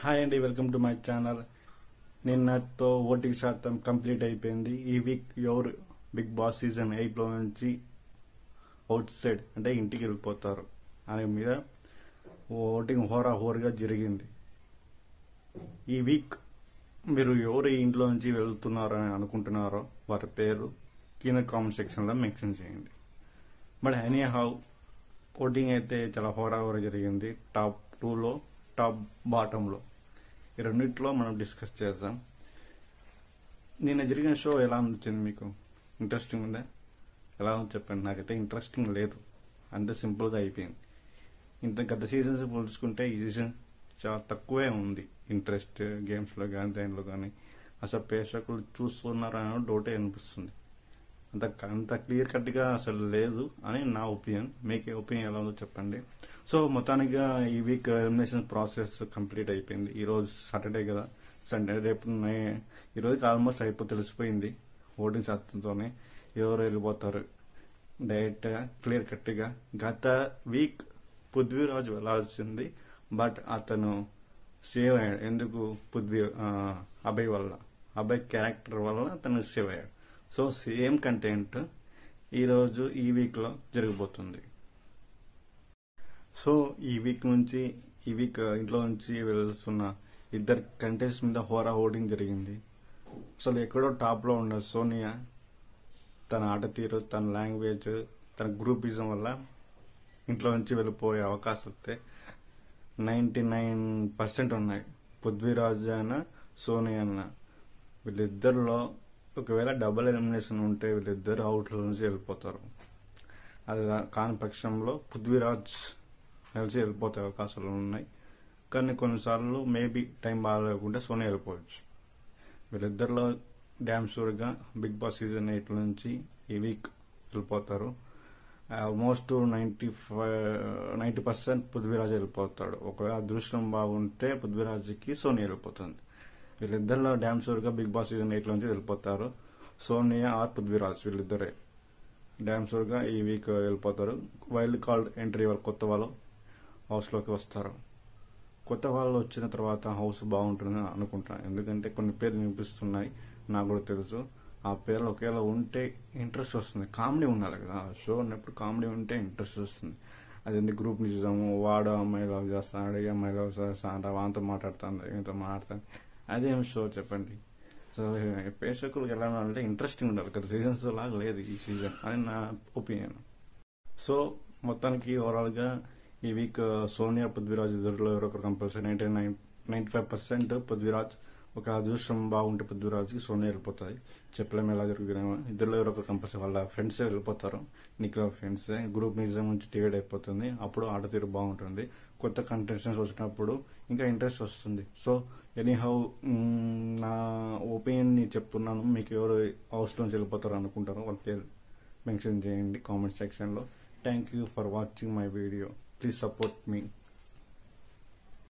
Hi అండి, welcome to my channel. నిన్నతో voting శాతం కంప్లీట్ అయిపోయింది. ఈ వీక్ ఎవరు బిగ్ బాస్ సీజన్ 8లో నుంచి అవుట్ సైడ్ అంటే ఇంటికి వెళ్ళిపోతారు అనే మీద ఓటింగ్ హోరాహోరుగా జరిగింది. ఈ వీక్ మీరు ఎవరు ఇంట్లో నుంచి వెళ్తున్నారని అనుకుంటున్నారో వారి పేరు కింద కామెంట్ సెక్షన్లో మెన్షన్ చేయండి. బట్ ఎనీ హౌ ఓటింగ్ అయితే చాలా హోరాహోరా జరిగింది. టాప్ 2లో టాప్ బాటంలో ఈ రెండింటిలో మనం డిస్కస్ చేద్దాం. నిన్న జరిగిన షో ఎలా అనిపించింది మీకు? ఇంట్రెస్టింగ్ ఉందా? ఎలా ఉంది చెప్పండి. నాకైతే ఇంట్రెస్టింగ్ లేదు, అంత సింపుల్గా అయిపోయింది. ఇంత గత సీజన్స్ పోల్చుకుంటే ఈ సీజన్ చాలా తక్కువే ఉంది ఇంట్రెస్ట్ గేమ్స్లో కానీ దానిలో కానీ. అసలు ప్రేక్షకులు చూస్తున్నారని డౌటే అనిపిస్తుంది. అంత క్లియర్ కట్గా అసలు లేదు అని నా ఒపీనియన్. మీకు ఒపీనియన్ ఎలా ఉందో చెప్పండి. సో మొత్తానికి ఈ వీక్ ఎలిమినేషన్ ప్రాసెస్ కంప్లీట్ అయిపోయింది. ఈరోజు సాటర్డే కదా, సండే రేపు ఈరోజుకి ఆల్మోస్ట్ తెలిసిపోయింది ఓటింగ్ శాతంతోనే ఎవరు వెళ్ళిపోతారు డైరెక్ట్గా క్లియర్ కట్గా. గత వీక్ పృథ్వీరాజ్ వెళ్ళాల్సింది, బట్ అతను సేవ్ అయ్యాడు. ఎందుకు? అభయ్ వల్ల, అభయ్ క్యారెక్టర్ వల్ల అతను సేవ్ అయ్యాడు. సో సేమ్ కంటెంట్ ఈరోజు ఈ వీక్లో జరగబోతుంది. సో ఈ వీక్ ఇంట్లో నుంచి వెళ్తున్న ఇద్దరు కంటెంట్స్ మీద హోరా ఓటింగ్ జరిగింది. అసలు ఎక్కడో టాప్లో ఉన్న సోనియా తన ఆట తీరు, తన లాంగ్వేజ్, తన గ్రూపిజం వల్ల ఇంట్లో నుంచి వెళ్ళిపోయే అవకాశం అయితే 99% ఉన్నాయి. పృథ్వీరాజ్ అయినా సోనియా అన్న వీళ్ళిద్దరిలో ఒకవేళ డబుల్ ఎలిమినేషన్ ఉంటే వీళ్ళిద్దరు అవుట్లో నుంచి వెళ్ళిపోతారు. అది కాని పక్షంలో పృథ్వీరాజ్ కలిసి వెళ్ళిపోతే అవకాశాలు ఉన్నాయి. కానీ కొన్నిసార్లు మేబీ టైం బాగాలేకుంటే సోనియా వెళ్ళిపోవచ్చు. వీళ్ళిద్దరిలో డ్యామ్ షూర్గా బిగ్ బాస్ సీజన్ 8 నుంచి ఈ వీక్ వెళ్ళిపోతారు. ఆల్మోస్ట్ 90% పృథ్వీరాజ్ వెళ్ళిపోతాడు. ఒకవేళ అదృష్టం బాగుంటే పృథ్వీరాజ్కి సోనియా వెళ్ళిపోతుంది. వీళ్ళిద్దరిలో డ్యామ్ షూర్గా బిగ్ బాస్ సీజన్ 8 నుంచి వెళ్ళిపోతారు. సోనియా ఆర్ పృథ్వీరాజ్ వీళ్ళిద్దరే డ్యామ్ షూర్గా ఈ వీక్ వెళ్ళిపోతారు. వైల్డ్ కార్డ్ ఎంట్రీ వాళ్ళు కొత్త వాళ్ళు హౌస్లోకి వస్తారు. కొత్త వాళ్ళు వచ్చిన తర్వాత హౌస్ బాగుంటుందని అనుకుంటాను. ఎందుకంటే కొన్ని పేర్లు వినిపిస్తున్నాయి, నాకు కూడా తెలుసు. ఆ పేర్లు ఒకేలా ఉంటే ఇంట్రెస్ట్ వస్తుంది. కామెడీ ఉండాలి కదా, షో ఉన్నప్పుడు కామెడీ ఉంటే ఇంట్రెస్ట్ వస్తుంది. అది ఎందుకు గ్రూప్ నిజము, వాడు అమ్మాయి లవ్ చేస్తాడు, ఈ అమ్మాయి లవ్ చేస్తాడు, వాంతో మాట్లాడుతాను, ఈతో మాట్లాడతాను, అదేం షో చెప్పండి. సో ప్రేక్షకులకు ఎలా ఉండాలంటే ఇంట్రెస్టింగ్ ఉండాలి. గత సీజన్స్ లాగా లేదు ఈ సీజన్ అని నా ఒపీనియన్. సో మొత్తానికి ఓవరాల్గా ఈ వీక్ సోనియా పృథ్వీరాజ్ ఇద్దరిలో ఎవరో ఒకరు కంపల్సరీ 95% పృథ్వీరాజ్. ఒక అదృష్టం బాగుంటే పృథ్వీరాజ్కి సోనియా వెళ్ళిపోతాయి. చెప్పలేము ఎలా జరుగుతున్నామో. ఇద్దరిలో ఎవరో ఒకరు కంపల్సరీ వాళ్ళ ఫ్రెండ్సే వెళ్ళిపోతారు. నిఖిల్ ఫ్రెండ్సే. గ్రూప్ నిజం నుంచి డివైడ్ అయిపోతుంది. అప్పుడు ఆట తీరు బాగుంటుంది. కొత్త కంటెస్టెంట్స్ వచ్చినప్పుడు ఇంకా ఇంట్రెస్ట్ వస్తుంది. సో ఎనీహౌ నా ఒపీనియన్ని చెప్తున్నాను. మీకు ఎవరు హౌస్లోంచి వెళ్ళిపోతారు అనుకుంటారో వాళ్ళ పేరు మెన్షన్ చేయండి కామెంట్ సెక్షన్లో. Thank you for watching my video. Please support me.